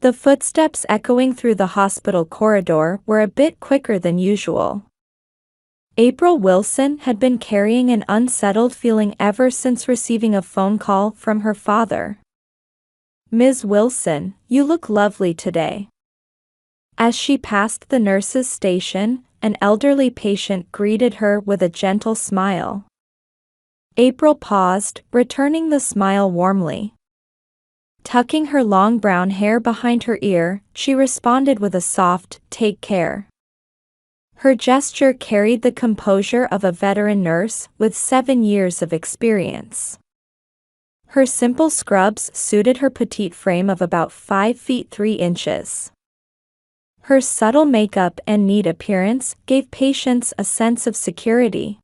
The footsteps echoing through the hospital corridor were a bit quicker than usual. April Wilson had been carrying an unsettled feeling ever since receiving a phone call from her father. "Ms. Wilson, you look lovely today." As she passed the nurse's station, an elderly patient greeted her with a gentle smile. April paused, returning the smile warmly. Tucking her long brown hair behind her ear, she responded with a soft, "Take care." Her gesture carried the composure of a veteran nurse with 7 years of experience. Her simple scrubs suited her petite frame of about 5 feet 3 inches. Her subtle makeup and neat appearance gave patients a sense of security.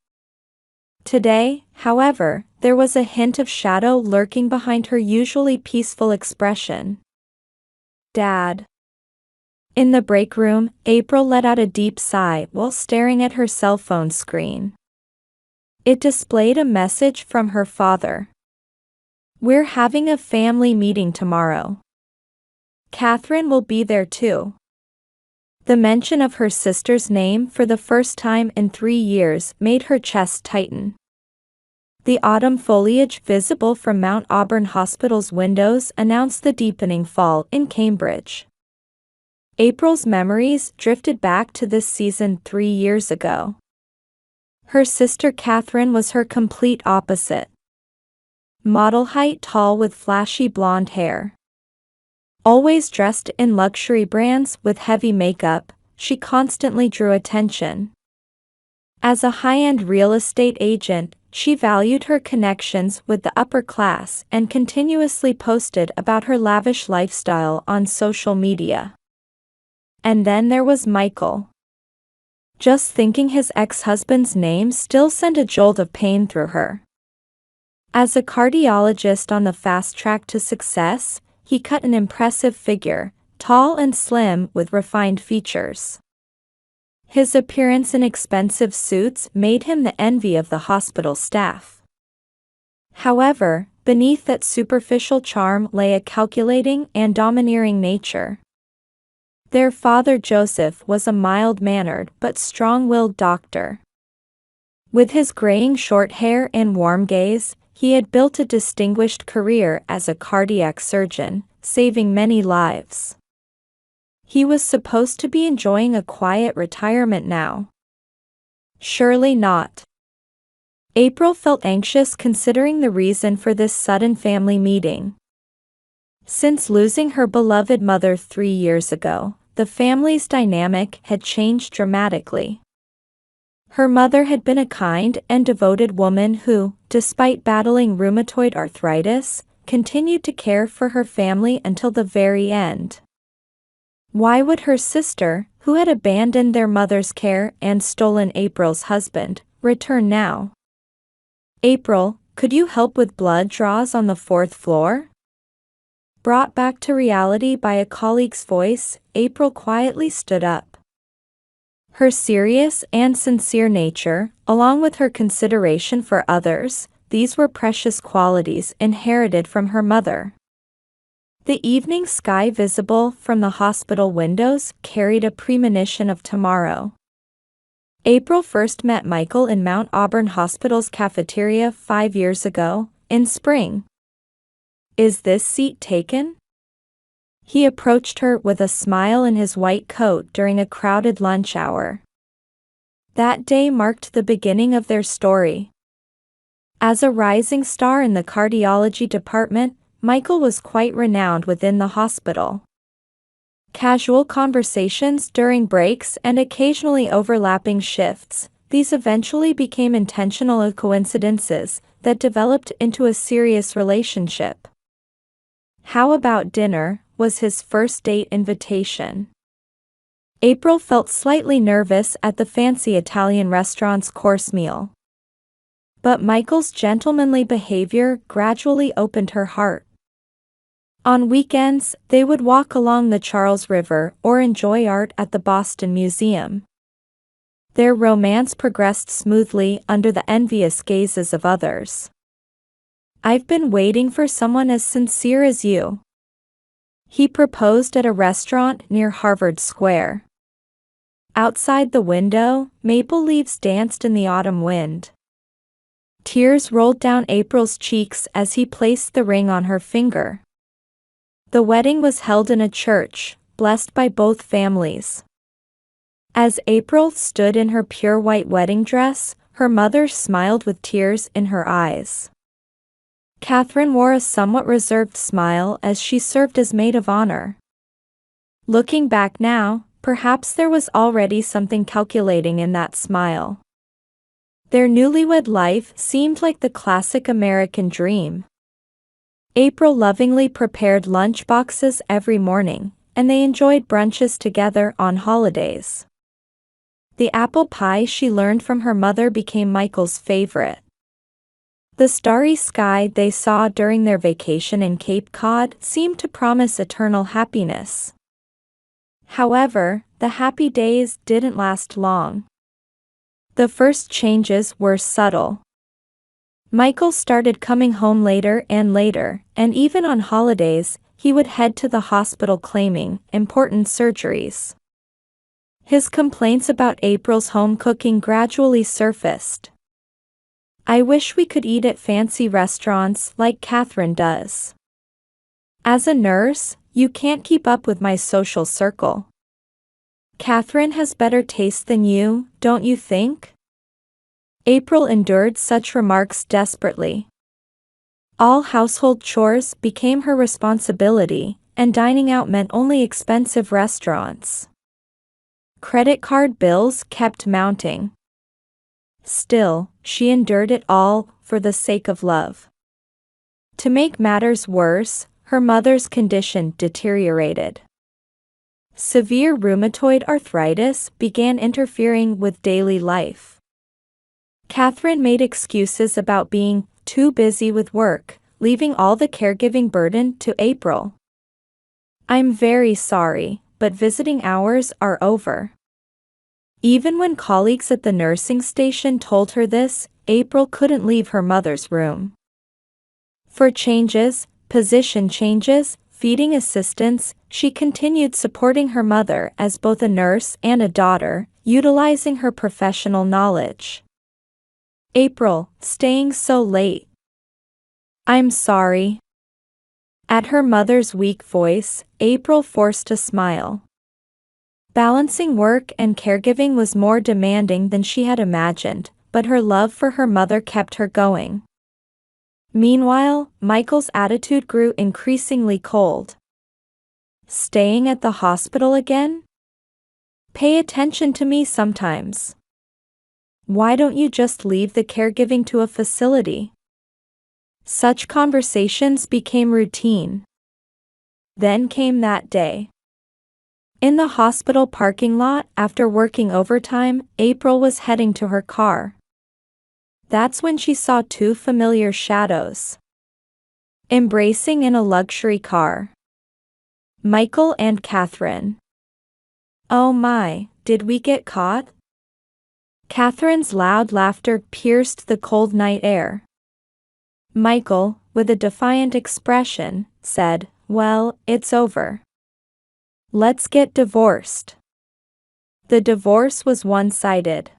Today, however, there was a hint of shadow lurking behind her usually peaceful expression. "Dad." In the break room, April let out a deep sigh while staring at her cell phone screen. It displayed a message from her father. "We're having a family meeting tomorrow. Catherine will be there too." The mention of her sister's name for the first time in 3 years made her chest tighten. The autumn foliage visible from Mount Auburn Hospital's windows announced the deepening fall in Cambridge. April's memories drifted back to this season 3 years ago. Her sister Catherine was her complete opposite. Model height, tall with flashy blonde hair. Always dressed in luxury brands with heavy makeup, she constantly drew attention. As a high-end real estate agent, she valued her connections with the upper class and continuously posted about her lavish lifestyle on social media. And then there was Michael. Just thinking his ex-husband's name still sent a jolt of pain through her. As a cardiologist on the fast track to success, he cut an impressive figure, tall and slim with refined features. His appearance in expensive suits made him the envy of the hospital staff. However, beneath that superficial charm lay a calculating and domineering nature. Their father Joseph was a mild-mannered but strong-willed doctor. With his graying short hair and warm gaze, he had built a distinguished career as a cardiac surgeon, saving many lives. He was supposed to be enjoying a quiet retirement now. Surely not. April felt anxious considering the reason for this sudden family meeting. Since losing her beloved mother 3 years ago, the family's dynamic had changed dramatically. Her mother had been a kind and devoted woman who, despite battling rheumatoid arthritis, continued to care for her family until the very end. Why would her sister, who had abandoned their mother's care and stolen April's husband, return now? "April, could you help with blood draws on the 4th floor?" Brought back to reality by a colleague's voice, April quietly stood up. Her serious and sincere nature, along with her consideration for others, these were precious qualities inherited from her mother. The evening sky visible from the hospital windows carried a premonition of tomorrow. April first met Michael in Mount Auburn Hospital's cafeteria 5 years ago, in spring. "Is this seat taken?" He approached her with a smile in his white coat during a crowded lunch hour. That day marked the beginning of their story. As a rising star in the cardiology department, Michael was quite renowned within the hospital. Casual conversations during breaks and occasionally overlapping shifts, these eventually became intentional coincidences that developed into a serious relationship. "How about dinner?" was his first date invitation. April felt slightly nervous at the fancy Italian restaurant's course meal. But Michael's gentlemanly behavior gradually opened her heart. On weekends, they would walk along the Charles River or enjoy art at the Boston Museum. Their romance progressed smoothly under the envious gazes of others. "I've been waiting for someone as sincere as you." He proposed at a restaurant near Harvard Square. Outside the window, maple leaves danced in the autumn wind. Tears rolled down April's cheeks as he placed the ring on her finger. The wedding was held in a church, blessed by both families. As April stood in her pure white wedding dress, her mother smiled with tears in her eyes. Catherine wore a somewhat reserved smile as she served as maid of honor. Looking back now, perhaps there was already something calculating in that smile. Their newlywed life seemed like the classic American dream. April lovingly prepared lunch boxes every morning, and they enjoyed brunches together on holidays. The apple pie she learned from her mother became Michael's favorite. The starry sky they saw during their vacation in Cape Cod seemed to promise eternal happiness. However, the happy days didn't last long. The first changes were subtle. Michael started coming home later, and even on holidays, he would head to the hospital claiming important surgeries. His complaints about April's home cooking gradually surfaced. "I wish we could eat at fancy restaurants like Catherine does. As a nurse, you can't keep up with my social circle. Catherine has better taste than you, don't you think?" April endured such remarks desperately. All household chores became her responsibility, and dining out meant only expensive restaurants. Credit card bills kept mounting. Still, she endured it all for the sake of love. To make matters worse, her mother's condition deteriorated. Severe rheumatoid arthritis began interfering with daily life. Catherine made excuses about being too busy with work, leaving all the caregiving burden to April. "I'm very sorry, but visiting hours are over." Even when colleagues at the nursing station told her this, April couldn't leave her mother's room. For changes, position changes, feeding assistance, she continued supporting her mother as both a nurse and a daughter, utilizing her professional knowledge. "April, staying so late." "I'm sorry." At her mother's weak voice, April forced a smile. Balancing work and caregiving was more demanding than she had imagined, but her love for her mother kept her going. Meanwhile, Michael's attitude grew increasingly cold. "Staying at the hospital again? Pay attention to me sometimes. Why don't you just leave the caregiving to a facility?" Such conversations became routine. Then came that day. In the hospital parking lot, after working overtime, April was heading to her car. That's when she saw two familiar shadows embracing in a luxury car. Michael and Catherine. "Oh my, did we get caught?" Catherine's loud laughter pierced the cold night air. Michael, with a defiant expression, said, "Well, it's over. Let's get divorced." The divorce was one-sided.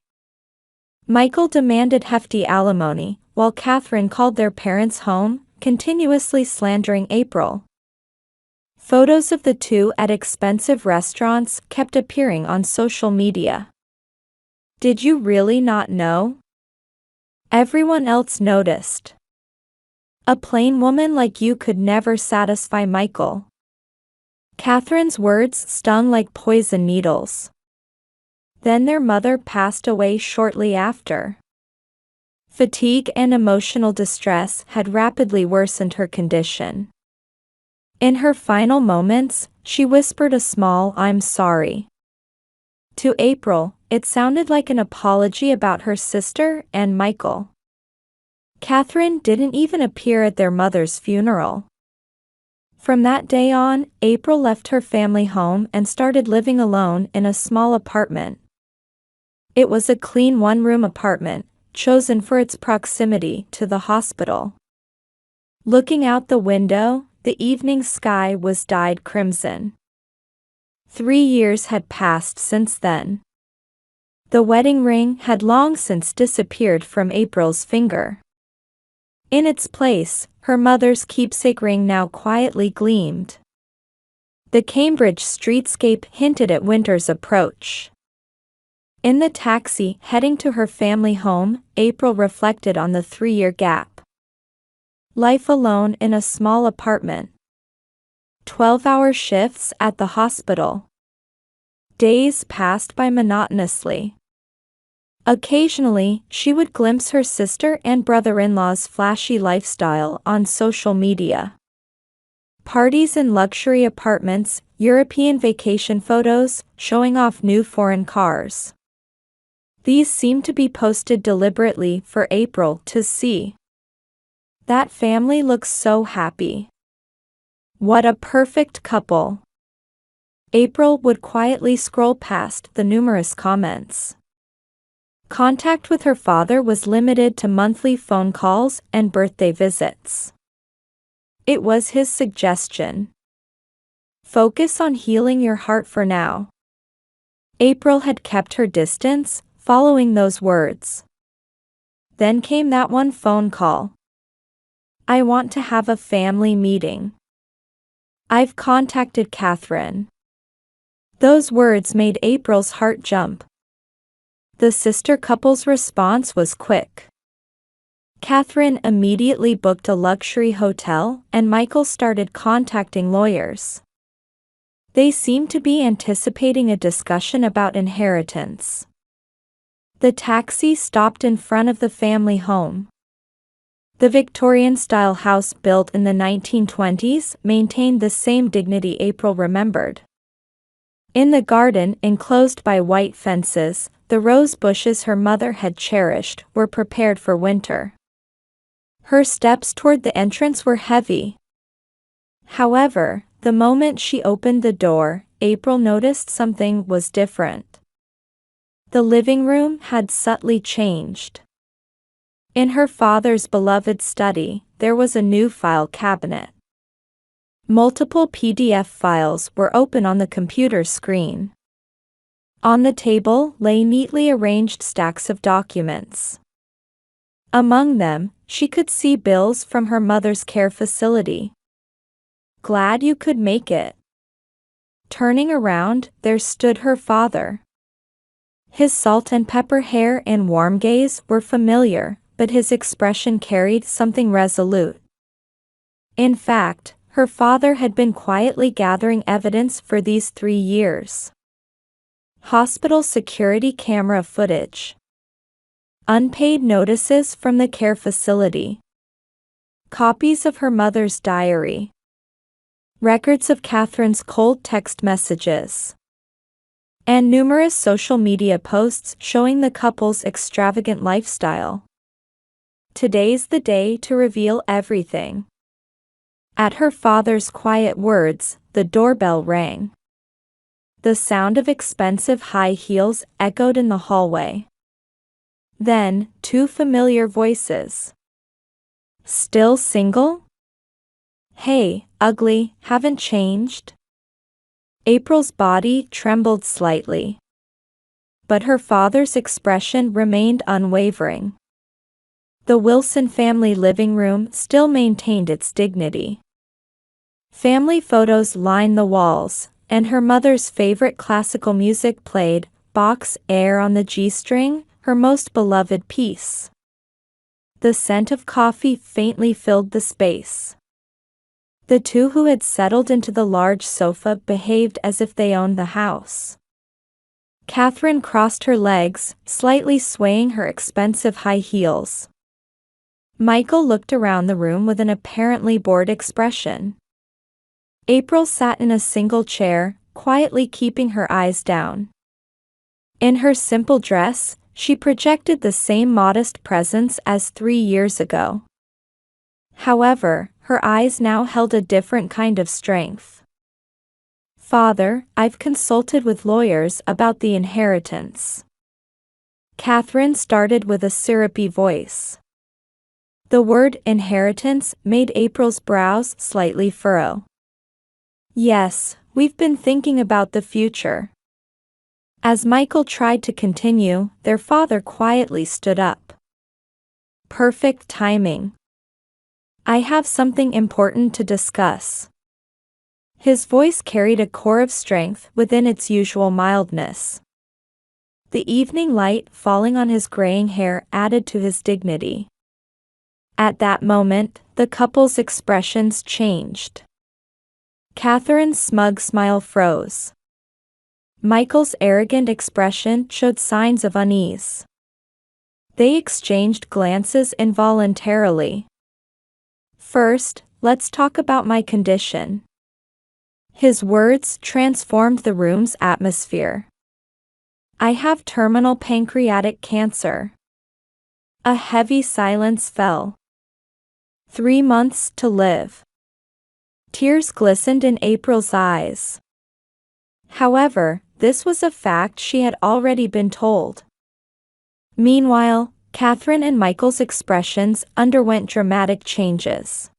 Michael demanded hefty alimony, while Catherine called their parents home, continuously slandering April. Photos of the two at expensive restaurants kept appearing on social media. "Did you really not know?" Everyone else noticed. "A plain woman like you could never satisfy Michael." Catherine's words stung like poison needles. Then their mother passed away shortly after. Fatigue and emotional distress had rapidly worsened her condition. In her final moments, she whispered a small "I'm sorry." To April, it sounded like an apology about her sister and Michael. Catherine didn't even appear at their mother's funeral. From that day on, April left her family home and started living alone in a small apartment. It was a clean one-room apartment, chosen for its proximity to the hospital. Looking out the window, the evening sky was dyed crimson. 3 years had passed since then. The wedding ring had long since disappeared from April's finger. In its place, her mother's keepsake ring now quietly gleamed. The Cambridge streetscape hinted at winter's approach. In the taxi heading to her family home, April reflected on the 3-year gap. Life alone in a small apartment. 12-hour shifts at the hospital. Days passed by monotonously. Occasionally, she would glimpse her sister and brother-in-law's flashy lifestyle on social media. Parties in luxury apartments, European vacation photos, showing off new foreign cars. These seemed to be posted deliberately for April to see. That family looks so happy. What a perfect couple. April would quietly scroll past the numerous comments. Contact with her father was limited to monthly phone calls and birthday visits. It was his suggestion. Focus on healing your heart for now. April had kept her distance, following those words. Then came that one phone call. I want to have a family meeting. I've contacted Catherine. Those words made April's heart jump. The sister couple's response was quick. Catherine immediately booked a luxury hotel, and Michael started contacting lawyers. They seemed to be anticipating a discussion about inheritance. The taxi stopped in front of the family home. The Victorian-style house built in the 1920s maintained the same dignity April remembered. In the garden, enclosed by white fences, the rose bushes her mother had cherished were prepared for winter. Her steps toward the entrance were heavy. However, the moment she opened the door, April noticed something was different. The living room had subtly changed. In her father's beloved study, there was a new file cabinet. Multiple PDF files were open on the computer screen. On the table lay neatly arranged stacks of documents. Among them, she could see bills from her mother's care facility. Glad you could make it. Turning around, there stood her father. His salt and pepper hair and warm gaze were familiar, but his expression carried something resolute. In fact, her father had been quietly gathering evidence for these 3 years. Hospital security camera footage. Unpaid notices from the care facility. Copies of her mother's diary. Records of Catherine's cold text messages. And numerous social media posts showing the couple's extravagant lifestyle. Today's the day to reveal everything. At her father's quiet words, the doorbell rang. The sound of expensive high heels echoed in the hallway. Then, 2 familiar voices. Still single? Hey, ugly, haven't changed? April's body trembled slightly. But her father's expression remained unwavering. The Wilson family living room still maintained its dignity. Family photos lined the walls, and her mother's favorite classical music played, Bach's Air on the G-string, her most beloved piece. The scent of coffee faintly filled the space. The two who had settled into the large sofa behaved as if they owned the house. Catherine crossed her legs, slightly swaying her expensive high heels. Michael looked around the room with an apparently bored expression. April sat in a single chair, quietly keeping her eyes down. In her simple dress, she projected the same modest presence as 3 years ago. However, her eyes now held a different kind of strength. Father, I've consulted with lawyers about the inheritance. Catherine started with a syrupy voice. The word inheritance made April's brows slightly furrow. Yes, we've been thinking about the future. As Michael tried to continue, their father quietly stood up. Perfect timing. I have something important to discuss. His voice carried a core of strength within its usual mildness. The evening light falling on his graying hair added to his dignity. At that moment, the couple's expressions changed. Catherine's smug smile froze. Michael's arrogant expression showed signs of unease. They exchanged glances involuntarily. First, let's talk about my condition. His words transformed the room's atmosphere. I have terminal pancreatic cancer. A heavy silence fell. 3 months to live. Tears glistened in April's eyes. However, this was a fact she had already been told. Meanwhile, Catherine and Michael's expressions underwent dramatic changes.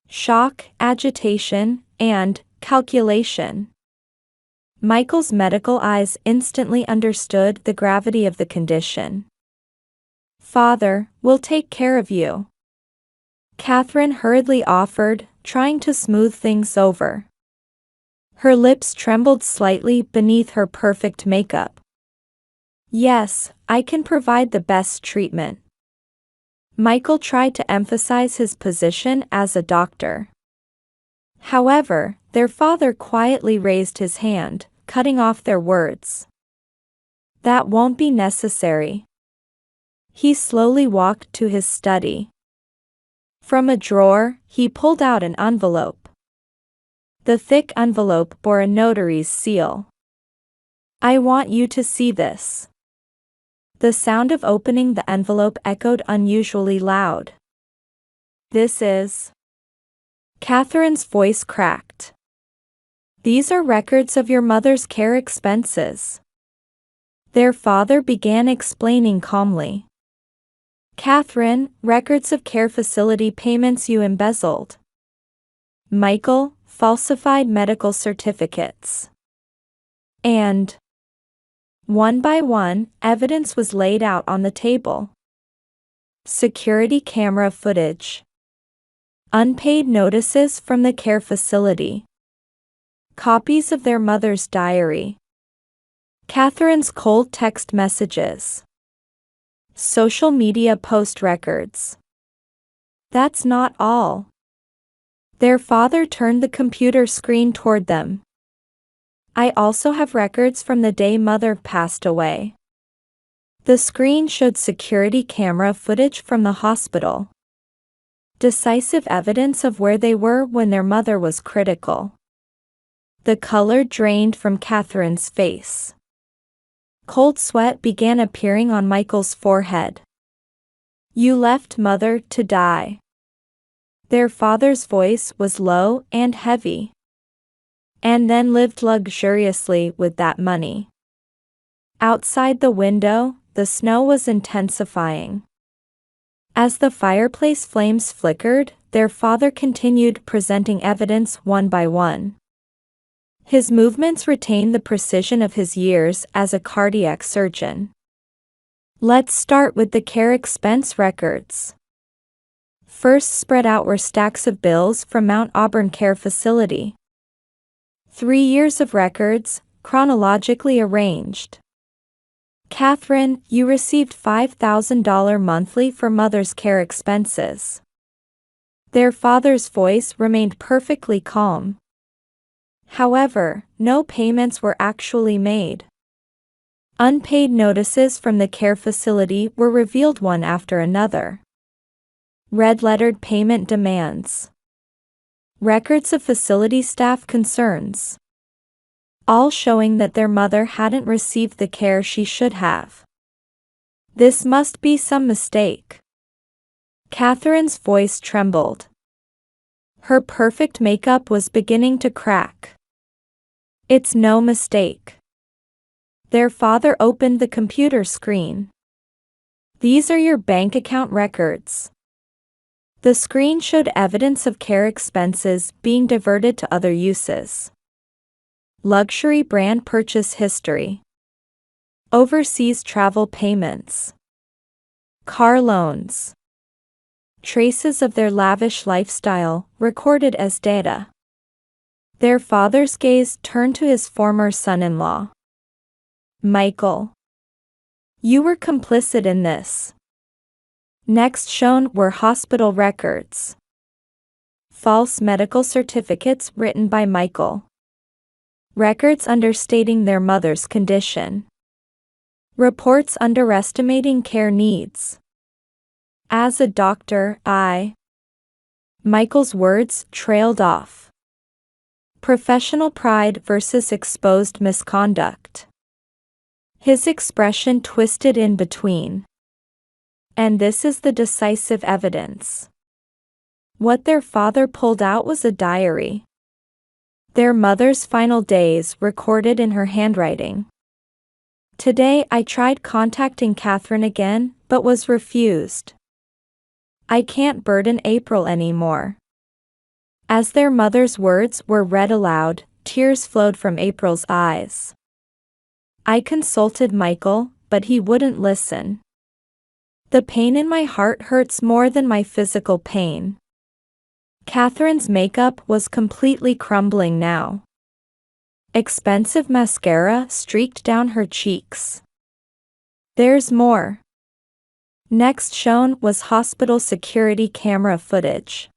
Shock, agitation, and calculation. Michael's medical eyes instantly understood the gravity of the condition. Father, we'll take care of you. Catherine hurriedly offered, trying to smooth things over. Her lips trembled slightly beneath her perfect makeup. Yes, I can provide the best treatment. Michael tried to emphasize his position as a doctor. However, their father quietly raised his hand, cutting off their words. That won't be necessary. He slowly walked to his study. From a drawer, he pulled out an envelope. The thick envelope bore a notary's seal. I want you to see this. The sound of opening the envelope echoed unusually loud. This is... Catherine's voice cracked. These are records of your mother's care expenses. Their father began explaining calmly. Catherine, records of care facility payments you embezzled. Michael, falsified medical certificates. And, one by one, evidence was laid out on the table. Security camera footage. Unpaid notices from the care facility. Copies of their mother's diary. Catherine's cold text messages. Social media post records. That's not all. Their father turned the computer screen toward them. I also have records from the day mother passed away. The screen showed security camera footage from the hospital. Decisive evidence of where they were when their mother was critical. The color drained from Catherine's face. Cold sweat began appearing on Michael's forehead. You left mother to die. Their father's voice was low and heavy. And then lived luxuriously with that money. Outside the window, the snow was intensifying. As the fireplace flames flickered, their father continued presenting evidence one by one. His movements retained the precision of his years as a cardiac surgeon. Let's start with the care expense records. First spread out were stacks of bills from Mount Auburn Care Facility. 3 years of records, chronologically arranged. Catherine, you received $5,000 monthly for mother's care expenses. Their father's voice remained perfectly calm. However, no payments were actually made. Unpaid notices from the care facility were revealed one after another. Red-lettered payment demands. Records of facility staff concerns. All showing that their mother hadn't received the care she should have. This must be some mistake. Catherine's voice trembled. Her perfect makeup was beginning to crack. It's no mistake. Their father opened the computer screen. These are your bank account records. The screen showed evidence of care expenses being diverted to other uses. Luxury brand purchase history. Overseas travel payments. Car loans. Traces of their lavish lifestyle, recorded as data. Their father's gaze turned to his former son-in-law. Michael. You were complicit in this. Next shown were hospital records. False medical certificates written by Michael. Records understating their mother's condition. Reports underestimating care needs. As a doctor, Michael's words trailed off. Professional pride versus exposed misconduct. His expression twisted in between. And this is the decisive evidence. What their father pulled out was a diary. Their mother's final days recorded in her handwriting. Today I tried contacting Catherine again, but was refused. I can't burden April anymore. As their mother's words were read aloud, tears flowed from April's eyes. I consulted Michael, but he wouldn't listen. The pain in my heart hurts more than my physical pain. Catherine's makeup was completely crumbling now. Expensive mascara streaked down her cheeks. There's more. Next shown was hospital security camera footage.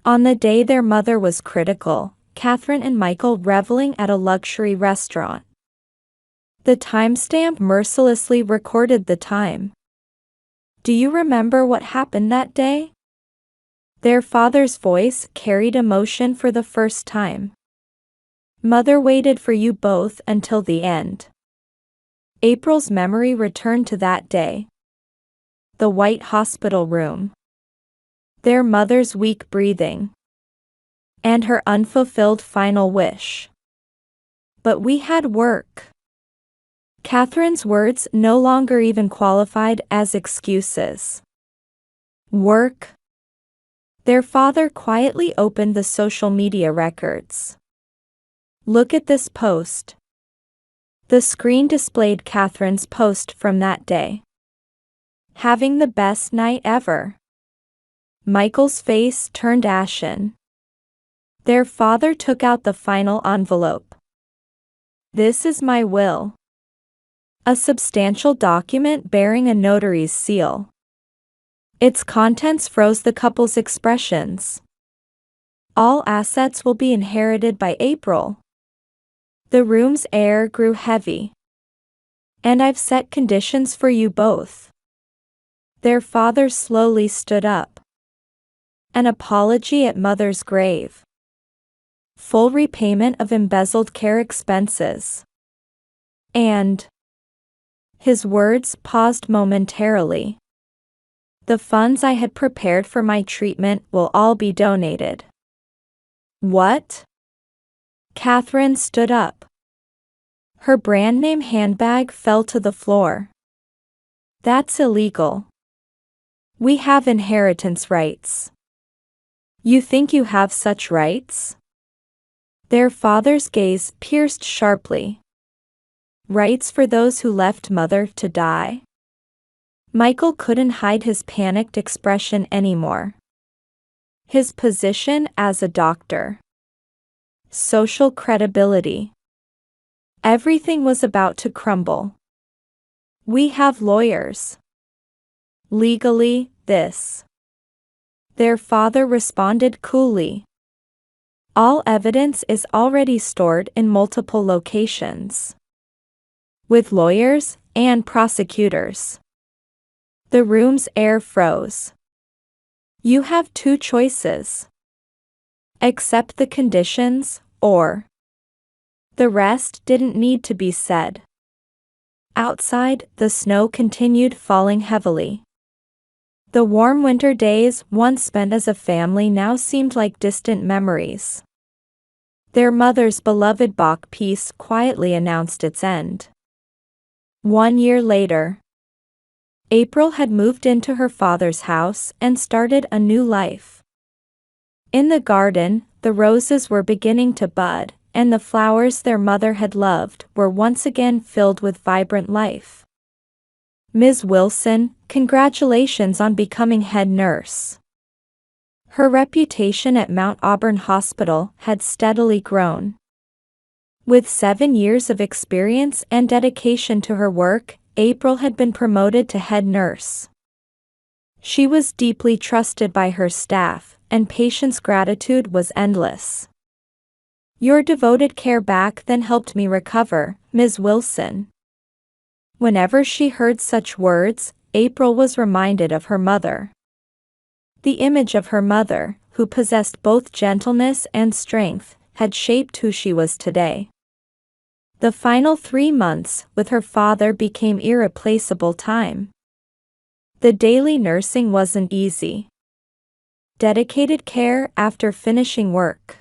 On the day their mother was critical, Catherine and Michael reveling at a luxury restaurant. The timestamp mercilessly recorded the time. Do you remember what happened that day? Their father's voice carried emotion for the first time. Mother waited for you both until the end. April's memory returned to that day. The white hospital room. Their mother's weak breathing. And her unfulfilled final wish. But we had work. Catherine's words no longer even qualified as excuses. Work. Their father quietly opened the social media records. Look at this post. The screen displayed Catherine's post from that day. Having the best night ever. Michael's face turned ashen. Their father took out the final envelope. This is my will. A substantial document bearing a notary's seal. Its contents froze the couple's expressions. All assets will be inherited by April. The room's air grew heavy. And I've set conditions for you both. Their father slowly stood up. An apology at mother's grave. Full repayment of embezzled care expenses. And his words paused momentarily. The funds I had prepared for my treatment will all be donated. What? Catherine stood up. Her brand name handbag fell to the floor. That's illegal. We have inheritance rights. You think you have such rights? Their father's gaze pierced sharply. Rights for those who left mother to die? Michael couldn't hide his panicked expression anymore. His position as a doctor. Social credibility. Everything was about to crumble. We have lawyers. Legally, this. Their father responded coolly. All evidence is already stored in multiple locations. With lawyers and prosecutors. The room's air froze. You have two choices. Accept the conditions, or. The rest didn't need to be said. Outside, the snow continued falling heavily. The warm winter days once spent as a family now seemed like distant memories. Their mother's beloved Bach piece quietly announced its end. 1 year later. April had moved into her father's house and started a new life. In the garden, the roses were beginning to bud, and the flowers their mother had loved were once again filled with vibrant life. Ms. Wilson, congratulations on becoming head nurse. Her reputation at Mount Auburn Hospital had steadily grown. With 7 years of experience and dedication to her work, April had been promoted to head nurse. She was deeply trusted by her staff, and patients' gratitude was endless. Your devoted care back then helped me recover, Ms. Wilson. Whenever she heard such words, April was reminded of her mother. The image of her mother, who possessed both gentleness and strength, had shaped who she was today. The final 3 months with her father became irreplaceable time. The daily nursing wasn't easy. Dedicated care after finishing work.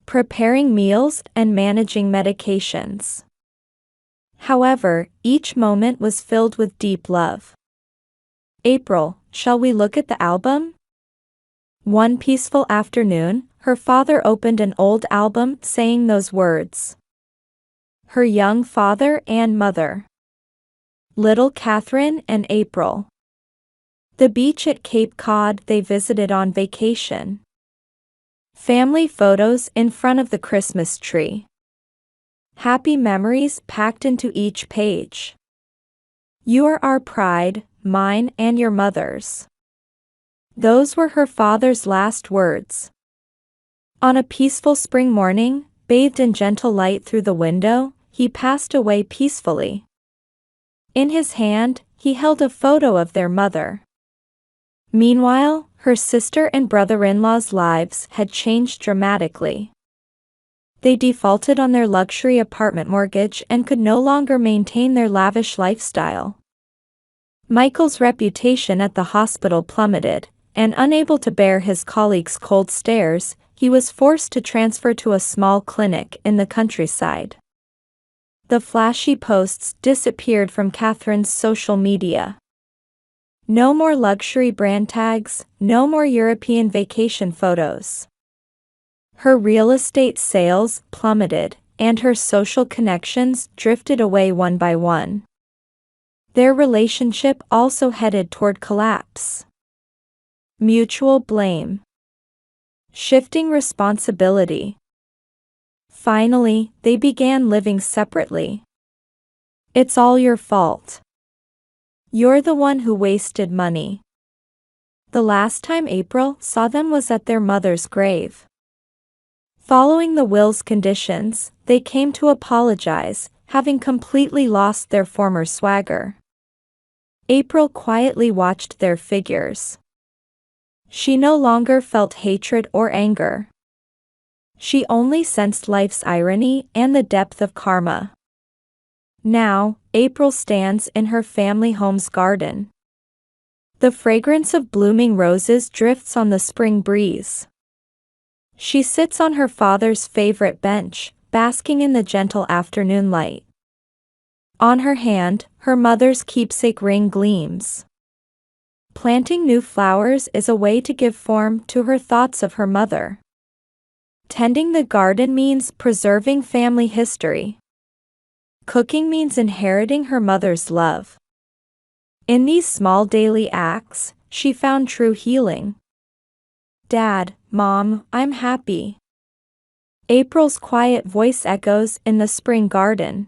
Preparing meals and managing medications. However, each moment was filled with deep love. April, shall we look at the album? One peaceful afternoon, her father opened an old album saying those words. Her young father and mother. Little Catherine and April. The beach at Cape Cod they visited on vacation. Family photos in front of the Christmas tree. Happy memories packed into each page. You are our pride, mine and your mother's. Those were her father's last words. On a peaceful spring morning, bathed in gentle light through the window, he passed away peacefully. In his hand, he held a photo of their mother. Meanwhile, her sister and brother-in-law's lives had changed dramatically. They defaulted on their luxury apartment mortgage and could no longer maintain their lavish lifestyle. Michael's reputation at the hospital plummeted, and unable to bear his colleagues' cold stares, he was forced to transfer to a small clinic in the countryside. The flashy posts disappeared from Catherine's social media. No more luxury brand tags, no more European vacation photos. Her real estate sales plummeted, and her social connections drifted away one by one. Their relationship also headed toward collapse. Mutual blame. Shifting responsibility. Finally, they began living separately. It's all your fault. You're the one who wasted money. The last time April saw them was at their mother's grave. Following the will's conditions, they came to apologize, having completely lost their former swagger. April quietly watched their figures. She no longer felt hatred or anger. She only sensed life's irony and the depth of karma. Now, April stands in her family home's garden. The fragrance of blooming roses drifts on the spring breeze. She sits on her father's favorite bench, basking in the gentle afternoon light. On her hand, her mother's keepsake ring gleams. Planting new flowers is a way to give form to her thoughts of her mother. Tending the garden means preserving family history. Cooking means inheriting her mother's love. In these small daily acts, she found true healing. Dad, Mom, I'm happy. April's quiet voice echoes in the spring garden.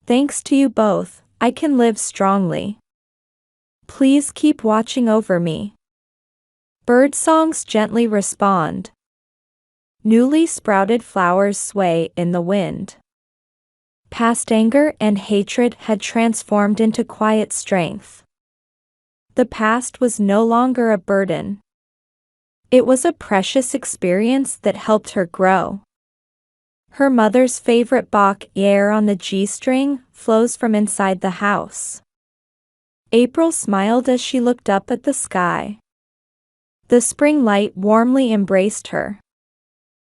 Thanks to you both, I can live strongly. Please keep watching over me. Bird songs gently respond. Newly sprouted flowers sway in the wind. Past anger and hatred had transformed into quiet strength. The past was no longer a burden. It was a precious experience that helped her grow. Her mother's favorite Bach air on the G-string flows from inside the house. April smiled as she looked up at the sky. The spring light warmly embraced her.